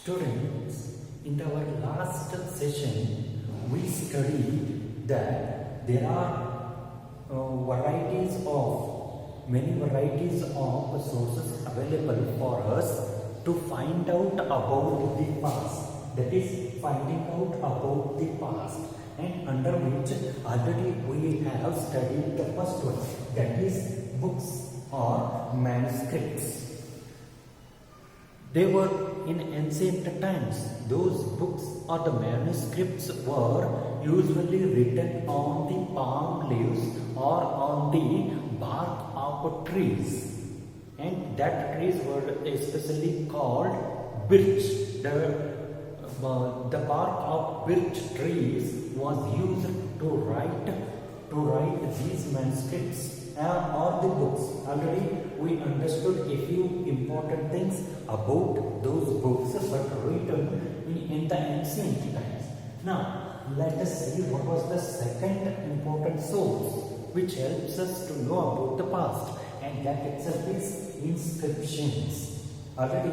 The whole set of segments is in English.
Students, in our last session, we studied that there are many varieties of sources available for us to find out about the past. That is, finding out about the past. And under which already we have studied the first one, that is books or manuscripts. They were in ancient times. Those books or the manuscripts were usually written on the palm leaves or on the bark of trees. And that trees were especially called birch. The bark of birch trees was used to write these manuscripts or the books. Already we understood a few important things about those books but written in the ancient times. Now let us see what was the second important source which helps us to know about the past, and that itself is inscriptions. Already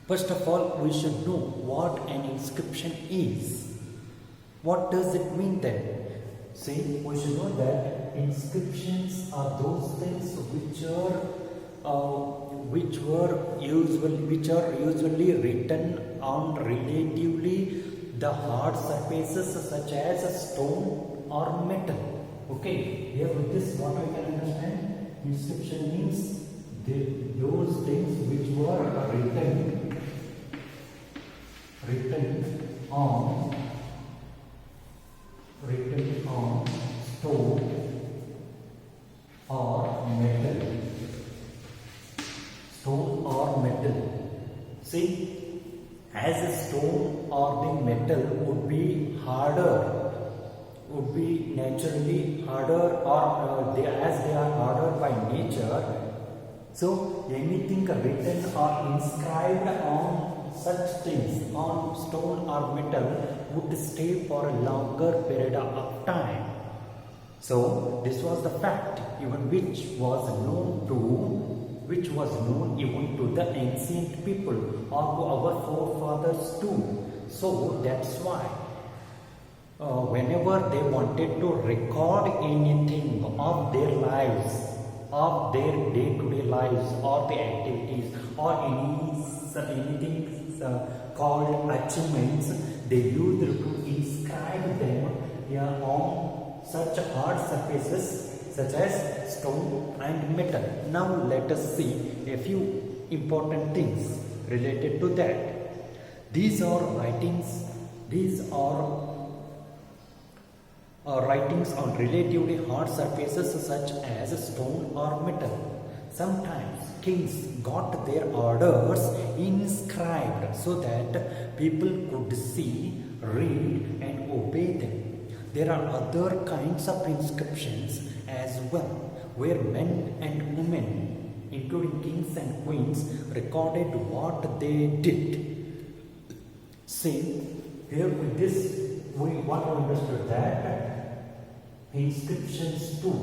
first of all, we should know what an inscription is. What does it mean then? See, we should know that inscriptions are those things which are usually written on relatively the hard surfaces such as a stone or metal. Okay, here with this what we can understand, inscription means those things which were written on stone or metal. See, as a stone or the metal would be naturally harder, or as they are harder by nature. So anything written or inscribed on such things on stone or metal would stay for a longer period of time. So this was the fact even which was known even to the ancient people or to our forefathers too. So that's why whenever they wanted to record anything of their lives, of their day-to-day lives or the activities or anything called achievements, they used to inscribe them on such hard surfaces such as stone and metal. Now let us see a few important things related to that. These are writings on relatively hard surfaces such as stone or metal. Sometimes kings got their orders inscribed so that people could see, read and obey them. There are other kinds of inscriptions as well, where men and women, including kings and queens, recorded what they did. See, here with this, we understood that inscriptions too,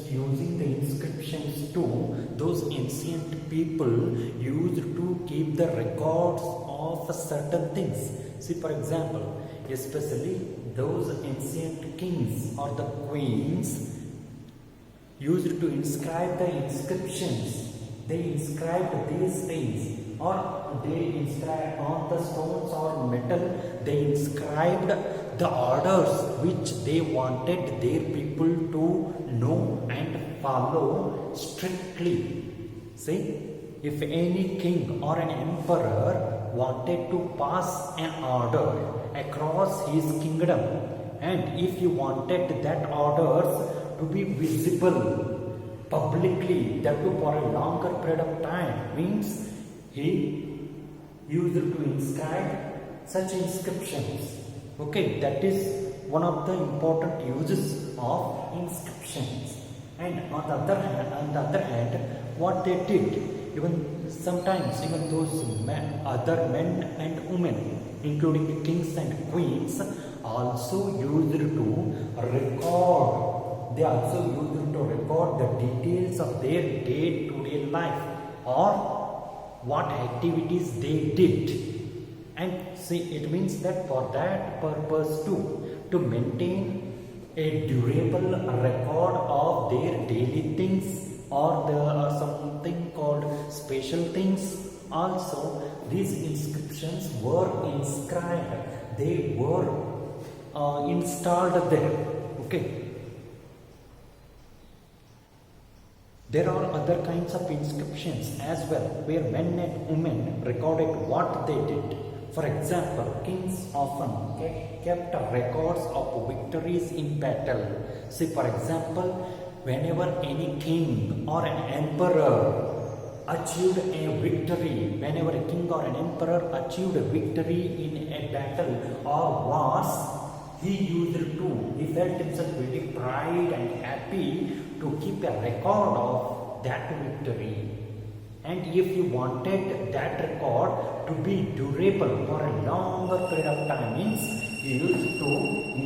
using the inscriptions too, those ancient people used to keep the records of certain things. See, for example, especially those ancient kings or the queens used to inscribe the inscriptions. They inscribed these things, or they inscribed on the stones or metal, they inscribed the orders which they wanted their people to know and follow strictly. See, if any king or an emperor wanted to pass an order across his kingdom, and if he wanted that orders to be visible publicly, that too for a longer period of time, means he used to inscribe such inscriptions. Okay, that is one of the important uses of inscriptions. And on the other hand, what they did, sometimes those other men and women, including kings and queens, also used to record. They also used to record the details of their day-to-day life, or what activities they did. And see, it means that for that purpose too, to maintain a durable record of their daily things or something called special things. Also, these inscriptions were inscribed, they were installed there. Okay. There are other kinds of inscriptions as well, where men and women recorded what they did. For example, kings often kept records of victories in battle. See, for example, whenever any king or an emperor achieved a victory, whenever a king or an emperor achieved a victory in a battle or wars, he felt himself very pride and happy to keep a record of that victory. And if he wanted that record to be durable for a longer period of time, means he used to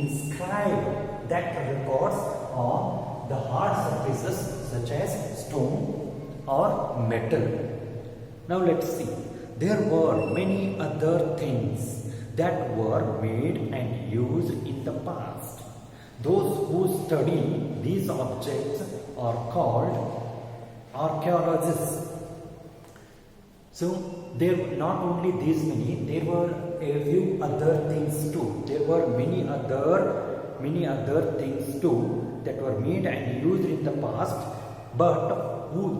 inscribe that records on the hard surfaces such as stone or metal. Now let's see. There were many other things that were made and used in the past. Those who study these objects are called archaeologists. So there were not only these many, there were a few other things too. There were many other things too that were made and used in the past. But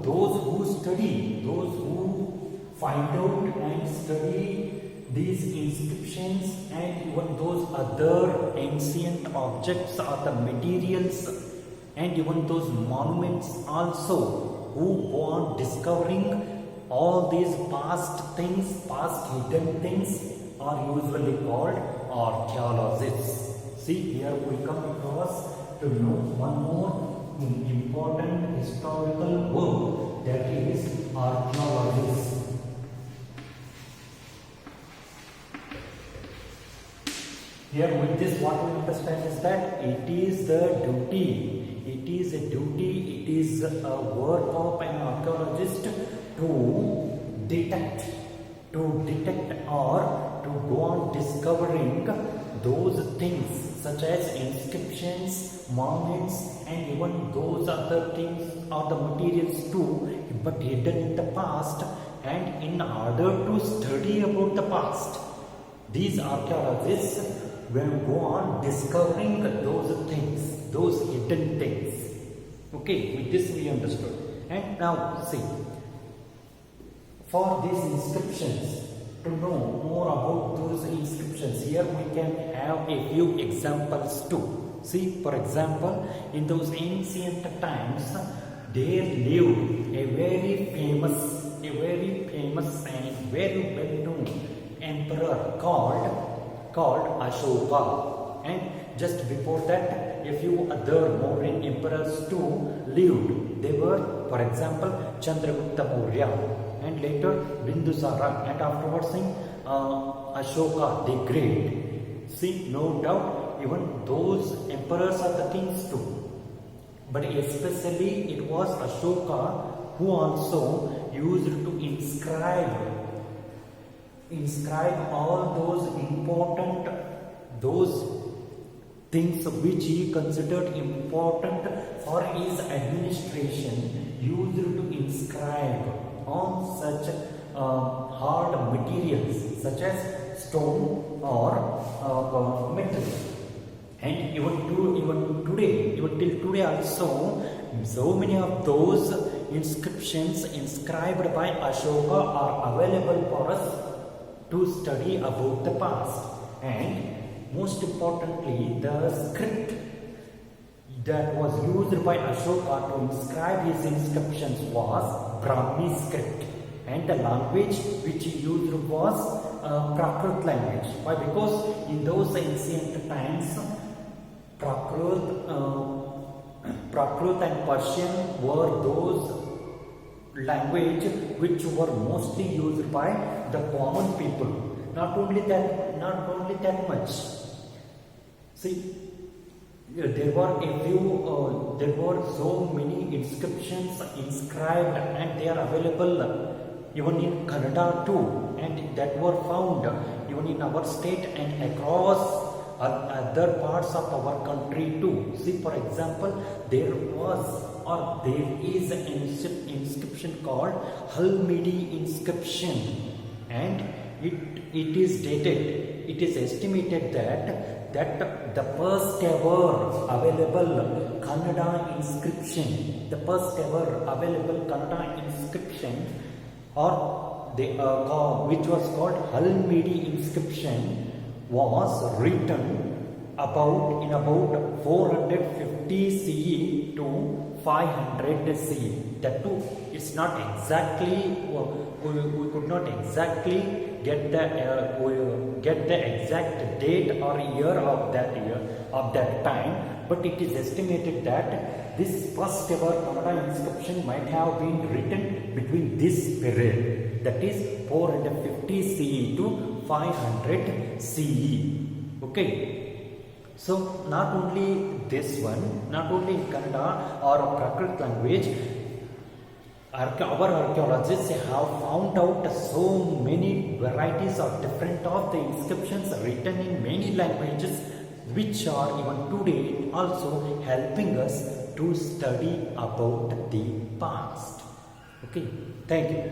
those who study, those who find out and study these inscriptions and even those other ancient objects or the materials and even those monuments also, who go on discovering all these past things, past hidden things, are usually called archaeologists. See, here we come across to know one more important historical word, that is archaeologists. Here with this, what we understand is that it is a duty, it is a work of an archaeologist to detect or to go on discovering those things such as inscriptions, monuments, and even those other things or the materials too, but hidden in the past, and in order to study about the past, these archaeologists will go on discovering those things, those hidden things. Okay, with this we understood. And now see, for these inscriptions, to know more about those inscriptions, here we can have a few examples too. See, for example, in those ancient times, there lived a very famous and very well-known emperor called Ashoka. And just before that, a few other Mauryan emperors too lived. They were, for example, Chandragupta Maurya, and later Bindusara, and afterwards Ashoka the Great. See, no doubt, even those emperors are the kings too. But especially it was Ashoka who also used to inscribe all those important, those things which he considered important for his administration, used to inscribe on such hard materials such as stone or metal. And even till today also, so many of those inscriptions inscribed by Ashoka are available for us to study about the past. And most importantly, the script that was used by Ashoka to inscribe his inscriptions was Brahmi script, and the language which he used was Prakrit language. Why? Because in those ancient times, Prakrit and Persian were those language which were mostly used by the common people. Not only that much. See, there were so many inscriptions inscribed, and they are available even in Kannada too, and that were found even in our state and across other parts of our country too. See, for example, there was or there is an inscription called Halmidi inscription, and it is dated, it is estimated that the first ever available Kannada inscription, the first ever available Kannada inscription, or which was called Halmidi inscription, was written in about 450 CE to 500 CE. That too, it's not exactly, we could not exactly get the exact date or year of that time, but it is estimated that this first ever Kannada inscription might have been written between this period, that is 450 CE to 500 CE. Okay. So not only this one, not only in Kannada or Prakrit language, our archaeologists have found out so many varieties or different of the inscriptions written in many languages, which are even today also helping us to study about the past. Okay, thank you.